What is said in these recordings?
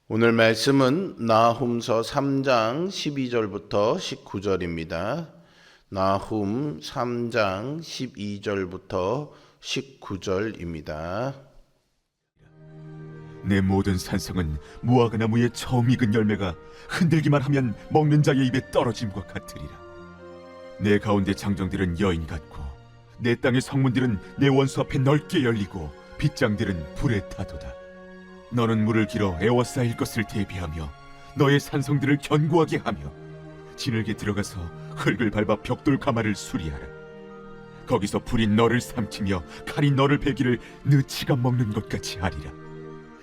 오늘 말씀은 나훔서 3장 12절부터 19절입니다. 나훔 3장 12절부터 19절입니다. 내 모든 산성은 무화과 나무의 처음 익은 열매가 흔들기만 하면 먹는 자의 입에 떨어짐과 같으리라. 내 가운데 장정들은 여인 같고 내 땅의 성문들은 내 원수 앞에 넓게 열리고 빗장들은 불에 타도다. 너는 물을 길어 에워싸일 것을 대비하며 너의 산성들을 견고하게 하며 진흙에 들어가서 흙을 밟아 벽돌 가마를 수리하라. 거기서 불이 너를 삼키며 칼이 너를 베기를 느치가 먹는 것 같이 하리라.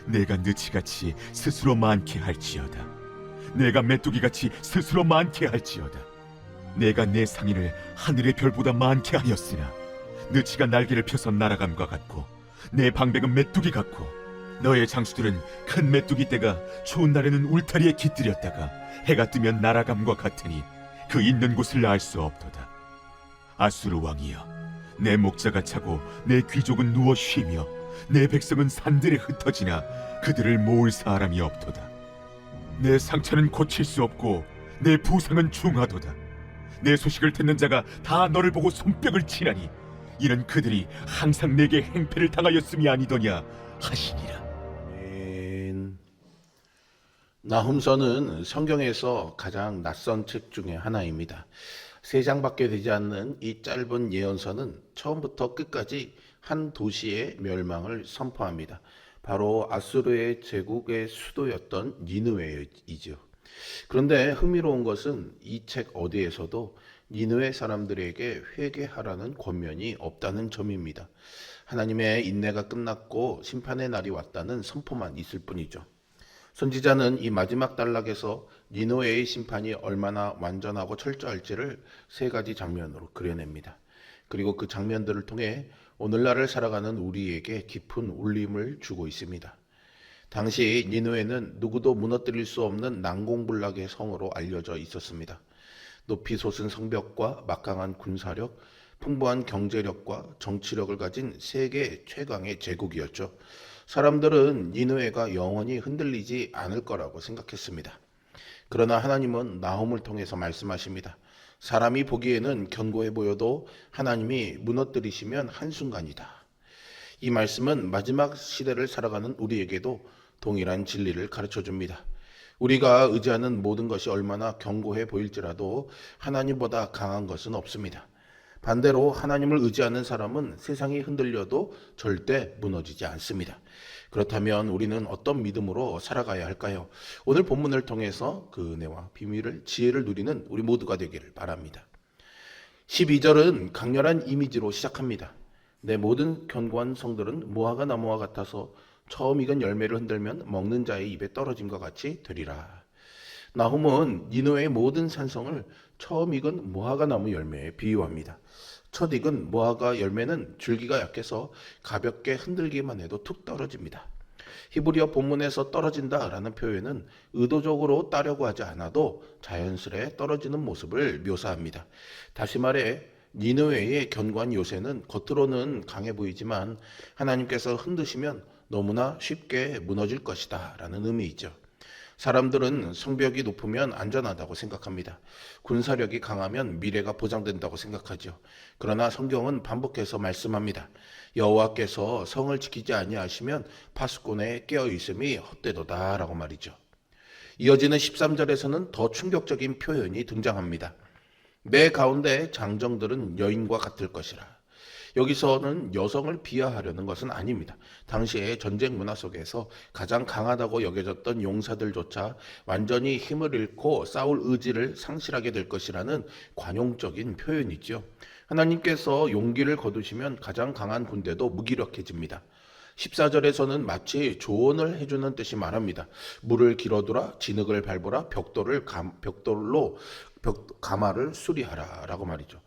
내가 느치같이 스스로 많게 할지어다. 내가 메뚜기같이 스스로 많게 할지어다. 내가 내 상인을 하늘의 별보다 많게 하였으나 느치가 날개를 펴서 날아감과 같고 내 방백은 메뚜기 같고 너의 장수들은 큰 메뚜기 떼가 추운 날에는 울타리에 깃들였다가 해가 뜨면 날아감과 같으니 그 있는 곳을 알 수 없도다. 아수르 왕이여, 내 목자가 차고 내 귀족은 누워 쉬며 내 백성은 산들에 흩어지나 그들을 모을 사람이 없도다. 내 상처는 고칠 수 없고 내 부상은 중하도다. 내 소식을 듣는 자가 다 너를 보고 손뼉을 치나니 이는 그들이 항상 내게 행패를 당하였음이 아니더냐 하시니라. 나훔서는 성경에서 가장 낯선 책 중에 하나입니다. 3장밖에 되지 않는 이 짧은 예언서는 처음부터 끝까지 한 도시의 멸망을 선포합니다. 바로 아수르의 제국의 수도였던 니느웨이죠. 그런데 흥미로운 것은 이 책 어디에서도 니느웨 사람들에게 회개하라는 권면이 없다는 점입니다. 하나님의 인내가 끝났고 심판의 날이 왔다는 선포만 있을 뿐이죠. 선지자는 이 마지막 단락에서 니느웨의 심판이 얼마나 완전하고 철저할지를 3가지 장면으로 그려냅니다. 그리고 그 장면들을 통해 오늘날을 살아가는 우리에게 깊은 울림을 주고 있습니다. 당시 니느웨는 누구도 무너뜨릴 수 없는 난공불락의 성으로 알려져 있었습니다. 높이 솟은 성벽과 막강한 군사력, 풍부한 경제력과 정치력을 가진 세계 최강의 제국이었죠. 사람들은 니느웨가 영원히 흔들리지 않을 거라고 생각했습니다. 그러나 하나님은 나훔을 통해서 말씀하십니다. 사람이 보기에는 견고해 보여도 하나님이 무너뜨리시면 한순간이다. 이 말씀은 마지막 시대를 살아가는 우리에게도 동일한 진리를 가르쳐 줍니다. 우리가 의지하는 모든 것이 얼마나 견고해 보일지라도 하나님보다 강한 것은 없습니다. 반대로 하나님을 의지하는 사람은 세상이 흔들려도 절대 무너지지 않습니다. 그렇다면 우리는 어떤 믿음으로 살아가야 할까요? 오늘 본문을 통해서 그 은혜와 비밀을, 지혜를 누리는 우리 모두가 되기를 바랍니다. 12절은 강렬한 이미지로 시작합니다. 내 모든 견고한 성들은 무화과 나무와 같아서 처음 익은 열매를 흔들면 먹는 자의 입에 떨어짐과 같이 되리라. 나훔은 니느웨의 모든 산성을 처음 익은 무화과 나무 열매에 비유합니다. 첫 익은 무화과 열매는 줄기가 약해서 가볍게 흔들기만 해도 툭 떨어집니다. 히브리어 본문에서 떨어진다라는 표현은 의도적으로 따려고 하지 않아도 자연스레 떨어지는 모습을 묘사합니다. 다시 말해 니느웨의 견고한 요새는 겉으로는 강해 보이지만 하나님께서 흔드시면 너무나 쉽게 무너질 것이다 라는 의미이죠. 사람들은 성벽이 높으면 안전하다고 생각합니다. 군사력이 강하면 미래가 보장된다고 생각하죠. 그러나 성경은 반복해서 말씀합니다. 여호와께서 성을 지키지 아니하시면 파수꾼의 깨어 있음이 헛되도다 라고 말이죠. 이어지는 13절에서는 더 충격적인 표현이 등장합니다. 내 가운데 장정들은 여인과 같을 것이라. 여기서는 여성을 비하하려는 것은 아닙니다. 당시의 전쟁 문화 속에서 가장 강하다고 여겨졌던 용사들조차 완전히 힘을 잃고 싸울 의지를 상실하게 될 것이라는 관용적인 표현이죠. 하나님께서 용기를 거두시면 가장 강한 군대도 무기력해집니다. 14절에서는 마치 조언을 해주는 뜻이 말합니다. 물을 길어두라, 진흙을 밟으라, 벽돌로 가마를 수리하라 라고 말이죠.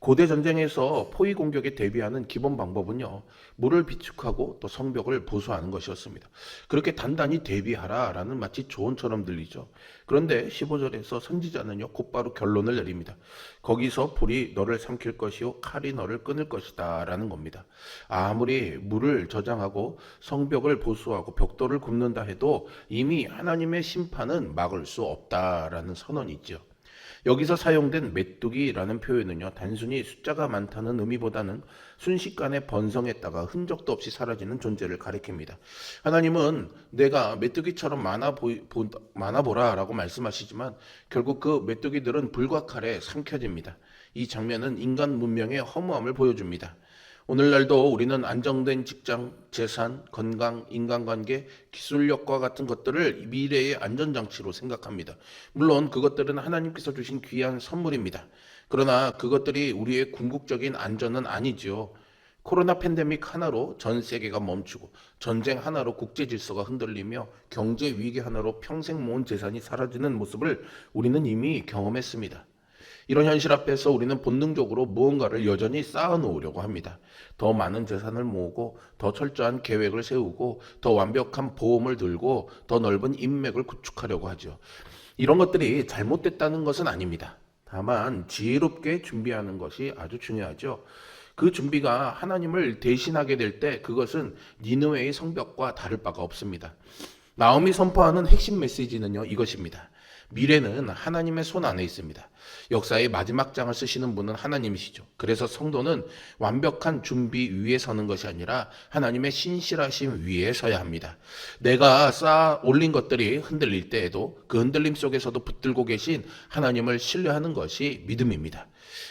고대 전쟁에서 포위 공격에 대비하는 기본 방법은요, 물을 비축하고 또 성벽을 보수하는 것이었습니다. 그렇게 단단히 대비하라라는 마치 조언처럼 들리죠. 그런데 15절에서 선지자는요, 곧바로 결론을 내립니다. 거기서 불이 너를 삼킬 것이요, 칼이 너를 끊을 것이다 라는 겁니다. 아무리 물을 저장하고 성벽을 보수하고 벽돌을 굽는다 해도 이미 하나님의 심판은 막을 수 없다라는 선언이 있죠. 여기서 사용된 메뚜기라는 표현은요, 단순히 숫자가 많다는 의미보다는 순식간에 번성했다가 흔적도 없이 사라지는 존재를 가리킵니다. 하나님은 내가 메뚜기처럼 많아 보라라고 말씀하시지만 결국 그 메뚜기들은 불과 칼에 삼켜집니다. 이 장면은 인간 문명의 허무함을 보여줍니다. 오늘날도 우리는 안정된 직장, 재산, 건강, 인간관계, 기술력과 같은 것들을 미래의 안전장치로 생각합니다. 물론 그것들은 하나님께서 주신 귀한 선물입니다. 그러나 그것들이 우리의 궁극적인 안전은 아니지요. 코로나 팬데믹 하나로 전 세계가 멈추고 전쟁 하나로 국제 질서가 흔들리며 경제 위기 하나로 평생 모은 재산이 사라지는 모습을 우리는 이미 경험했습니다. 이런 현실 앞에서 우리는 본능적으로 무언가를 여전히 쌓아놓으려고 합니다. 더 많은 재산을 모으고 더 철저한 계획을 세우고 더 완벽한 보험을 들고 더 넓은 인맥을 구축하려고 하죠. 이런 것들이 잘못됐다는 것은 아닙니다. 다만 지혜롭게 준비하는 것이 아주 중요하죠. 그 준비가 하나님을 대신하게 될 때 그것은 니느웨의 성벽과 다를 바가 없습니다. 나홈이 선포하는 핵심 메시지는요, 이것입니다. 미래는 하나님의 손 안에 있습니다. 역사의 마지막 장을 쓰시는 분은 하나님이시죠. 그래서 성도는 완벽한 준비 위에 서는 것이 아니라 하나님의 신실하심 위에 서야 합니다. 내가 쌓아 올린 것들이 흔들릴 때에도 그 흔들림 속에서도 붙들고 계신 하나님을 신뢰하는 것이 믿음입니다.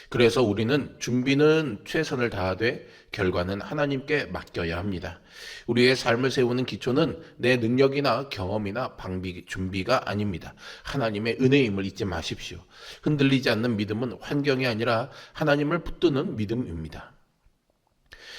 그래서 우리는 준비는 최선을 다하되 결과는 하나님께 맡겨야 합니다. 우리의 삶을 세우는 기초는 내 능력이나 경험이나 준비가 아닙니다. 하나님의 은혜임을 잊지 마십시오. 흔들리지 않는 믿음은 환경이 아니라 하나님을 붙드는 믿음입니다.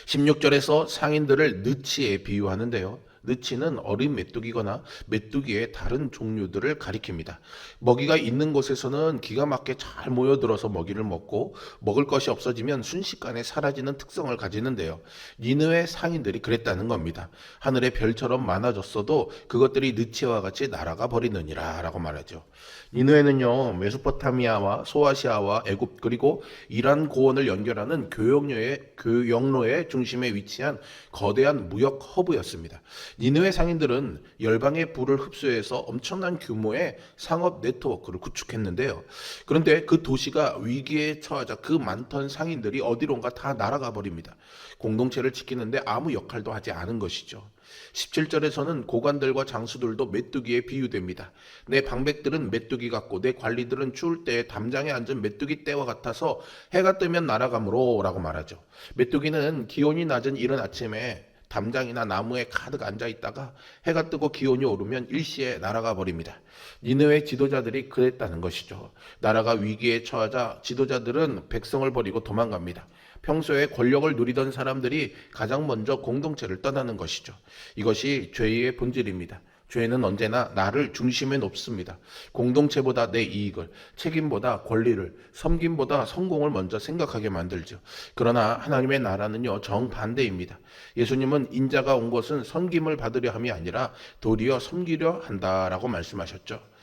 16절에서 상인들을 느치에 비유하는데요. 느치는 어린 메뚜기거나 메뚜기의 다른 종류들을 가리킵니다. 먹이가 있는 곳에서는 기가 막히게 잘 모여들어서 먹이를 먹고 먹을 것이 없어지면 순식간에 사라지는 특성을 가지는데요. 니느웨 상인들이 그랬다는 겁니다. 하늘의 별처럼 많아졌어도 그것들이 느치와 같이 날아가 버리느니라 라고 말하죠. 니느웨는요, 메소포타미아와 소아시아와 애굽 그리고 이란 고원을 연결하는 교역로의 중심에 위치한 거대한 무역 허브였습니다. 니느웨 상인들은 열방의 불을 흡수해서 엄청난 규모의 상업 네트워크를 구축했는데요. 그런데 그 도시가 위기에 처하자 그 많던 상인들이 어디론가 다 날아가 버립니다. 공동체를 지키는데 아무 역할도 하지 않은 것이죠. 17절에서는 고관들과 장수들도 메뚜기에 비유됩니다. 내 방백들은 메뚜기 같고 내 관리들은 추울 때에 담장에 앉은 메뚜기 떼와 같아서 해가 뜨면 날아가므로 라고 말하죠. 메뚜기는 기온이 낮은 이른 아침에 담장이나 나무에 가득 앉아 있다가 해가 뜨고 기온이 오르면 일시에 날아가 버립니다. 니느웨 지도자들이 그랬다는 것이죠. 나라가 위기에 처하자 지도자들은 백성을 버리고 도망갑니다. 평소에 권력을 누리던 사람들이 가장 먼저 공동체를 떠나는 것이죠. 이것이 죄의 본질입니다. 죄는 언제나 나를 중심에 놓습니다. 공동체보다 내 이익을, 책임보다 권리를, 섬김보다 성공을 먼저 생각하게 만들죠. 그러나 하나님의 나라는요, 정반대입니다. 예수님은 인자가 온 것은 섬김을 받으려 함이 아니라 도리어 섬기려 한다라고 말씀하셨죠.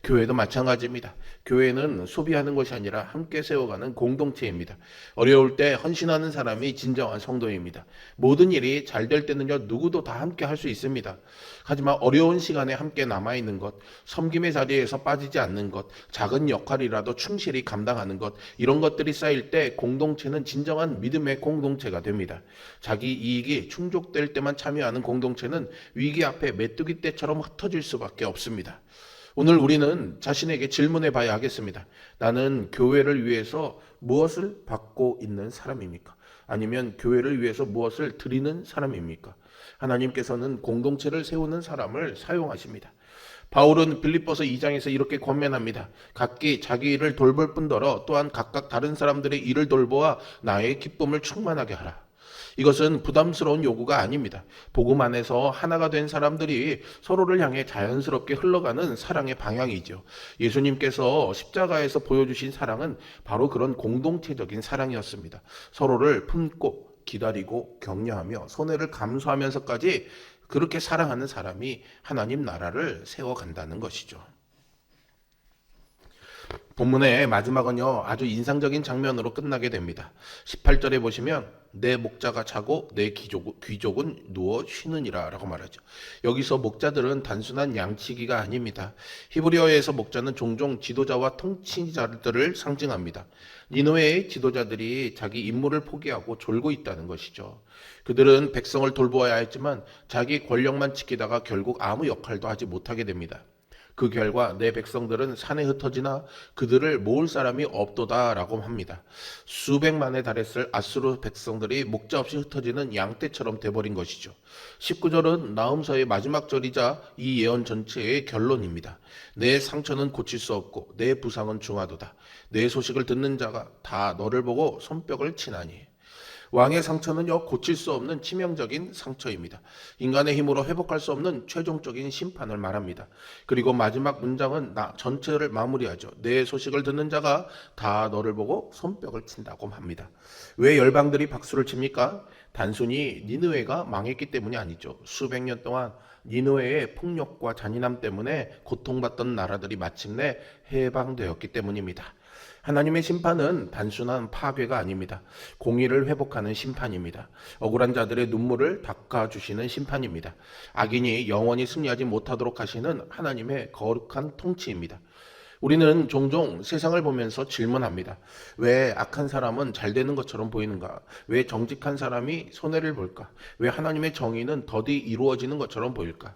교회도 마찬가지입니다. 교회는 소비하는 것이 아니라 함께 세워가는 공동체입니다. 어려울 때 헌신하는 사람이 진정한 성도입니다. 모든 일이 잘 될 때는요, 누구도 다 함께 할 수 있습니다. 하지만 어려운 시간에 함께 남아있는 것, 섬김의 자리에서 빠지지 않는 것, 작은 역할이라도 충실히 감당하는 것, 이런 것들이 쌓일 때 공동체는 진정한 믿음의 공동체가 됩니다. 자기 이익이 충족될 때만 참여하는 공동체는 위기 앞에 메뚜기 떼처럼 흩어질 수밖에 없습니다. 오늘 우리는 자신에게 질문해 봐야 하겠습니다. 나는 교회를 위해서 무엇을 받고 있는 사람입니까? 아니면 교회를 위해서 무엇을 드리는 사람입니까? 하나님께서는 공동체를 세우는 사람을 사용하십니다. 바울은 빌립보서 2장에서 이렇게 권면합니다. 각기 자기 일을 돌볼 뿐더러 또한 각각 다른 사람들의 일을 돌보아 나의 기쁨을 충만하게 하라. 이것은 부담스러운 요구가 아닙니다. 복음 안에서 하나가 된 사람들이 서로를 향해 자연스럽게 흘러가는 사랑의 방향이죠. 예수님께서 십자가에서 보여주신 사랑은 바로 그런 공동체적인 사랑이었습니다. 서로를 품고 기다리고 격려하며 손해를 감수하면서까지 그렇게 사랑하는 사람이 하나님 나라를 세워간다는 것이죠. 본문의 마지막은요, 아주 인상적인 장면으로 끝나게 됩니다. 18절에 보시면 내 목자가 자고 내 귀족은 누워 쉬느니라 라고 말하죠. 여기서 목자들은 단순한 양치기가 아닙니다. 히브리어에서 목자는 종종 지도자와 통치자들을 상징합니다. 니느웨의 지도자들이 자기 임무를 포기하고 졸고 있다는 것이죠. 그들은 백성을 돌보아야 했지만 자기 권력만 지키다가 결국 아무 역할도 하지 못하게 됩니다. 그 결과 내 백성들은 산에 흩어지나 그들을 모을 사람이 없도다라고 합니다. 수백만에 달했을 아수르 백성들이 목자 없이 흩어지는 양떼처럼 돼버린 것이죠. 19절은 나훔서의 마지막 절이자 이 예언 전체의 결론입니다. 내 상처는 고칠 수 없고 내 부상은 중하도다. 내 소식을 듣는 자가 다 너를 보고 손뼉을 치나니. 왕의 상처는요, 고칠 수 없는 치명적인 상처입니다. 인간의 힘으로 회복할 수 없는 최종적인 심판을 말합니다. 그리고 마지막 문장은 전체를 마무리하죠. 내 소식을 듣는 자가 다 너를 보고 손뼉을 친다고 합니다. 왜 열방들이 박수를 칩니까? 단순히 니느웨가 망했기 때문이 아니죠. 수백 년 동안 니느웨의 폭력과 잔인함 때문에 고통받던 나라들이 마침내 해방되었기 때문입니다. 하나님의 심판은 단순한 파괴가 아닙니다. 공의를 회복하는 심판입니다. 억울한 자들의 눈물을 닦아주시는 심판입니다. 악인이 영원히 승리하지 못하도록 하시는 하나님의 거룩한 통치입니다. 우리는 종종 세상을 보면서 질문합니다. 왜 악한 사람은 잘 되는 것처럼 보이는가? 왜 정직한 사람이 손해를 볼까? 왜 하나님의 정의는 더디 이루어지는 것처럼 보일까?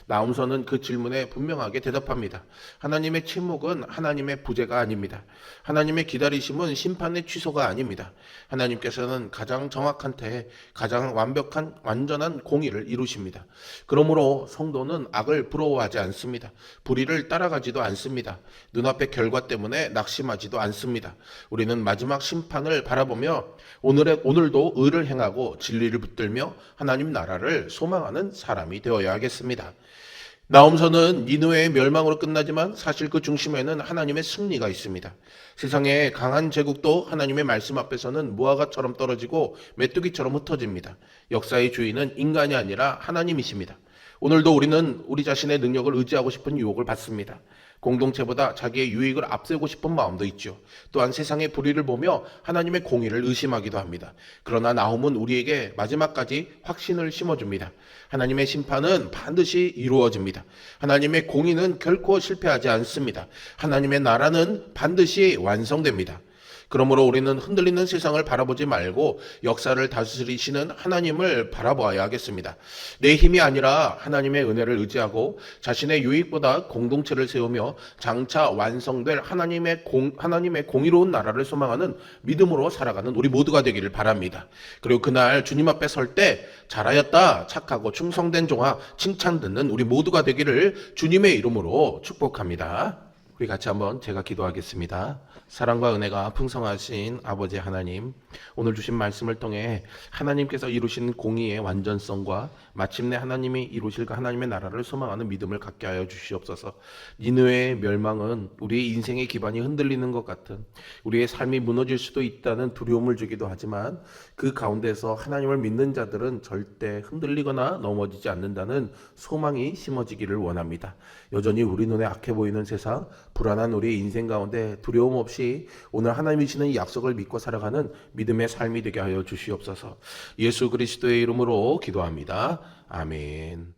나훔서는 그 질문에 분명하게 대답합니다. 하나님의 침묵은 하나님의 부재가 아닙니다. 하나님의 기다리심은 심판의 취소가 아닙니다. 하나님께서는 가장 정확한 때에 가장 완벽한 완전한 공의를 이루십니다. 그러므로 성도는 악을 부러워하지 않습니다. 불의를 따라가지도 않습니다. 눈앞의 결과 때문에 낙심하지도 않습니다. 우리는 마지막 심판을 바라보며 오늘도 의를 행하고 진리를 붙들며 하나님 나라를 소망하는 사람이 되어야 하겠습니다. 나홈서는 니느웨의 멸망으로 끝나지만 사실 그 중심에는 하나님의 승리가 있습니다. 세상의 강한 제국도 하나님의 말씀 앞에서는 무화과처럼 떨어지고 메뚜기처럼 흩어집니다. 역사의 주인은 인간이 아니라 하나님이십니다. 오늘도 우리는 우리 자신의 능력을 의지하고 싶은 유혹을 받습니다. 공동체보다 자기의 유익을 앞세우고 싶은 마음도 있죠. 또한 세상의 불의를 보며 하나님의 공의를 의심하기도 합니다. 그러나 나홈은 우리에게 마지막까지 확신을 심어줍니다. 하나님의 심판은 반드시 이루어집니다. 하나님의 공의는 결코 실패하지 않습니다. 하나님의 나라는 반드시 완성됩니다. 그러므로 우리는 흔들리는 세상을 바라보지 말고 역사를 다스리시는 하나님을 바라보아야 하겠습니다. 내 힘이 아니라 하나님의 은혜를 의지하고 자신의 유익보다 공동체를 세우며 장차 완성될 하나님의 공의로운 나라를 소망하는 믿음으로 살아가는 우리 모두가 되기를 바랍니다. 그리고 그날 주님 앞에 설 때 잘하였다, 착하고 충성된 종아, 칭찬 듣는 우리 모두가 되기를 주님의 이름으로 축복합니다. 우리 같이 한번 제가 기도하겠습니다. 사랑과 은혜가 풍성하신 아버지 하나님, 오늘 주신 말씀을 통해 하나님께서 이루신 공의의 완전성과 마침내 하나님이 이루실 그 하나님의 나라를 소망하는 믿음을 갖게 하여 주시옵소서. 니느웨의 멸망은 우리의 인생의 기반이 흔들리는 것 같은, 우리의 삶이 무너질 수도 있다는 두려움을 주기도 하지만 그 가운데서 하나님을 믿는 자들은 절대 흔들리거나 넘어지지 않는다는 소망이 심어지기를 원합니다. 여전히 우리 눈에 악해 보이는 세상, 불안한 우리의 인생 가운데 두려움 없이 오늘 하나님이 주시는 이 약속을 믿고 살아가는 믿음의 삶이 되게 하여 주시옵소서. 예수 그리스도의 이름으로 기도합니다. 아멘.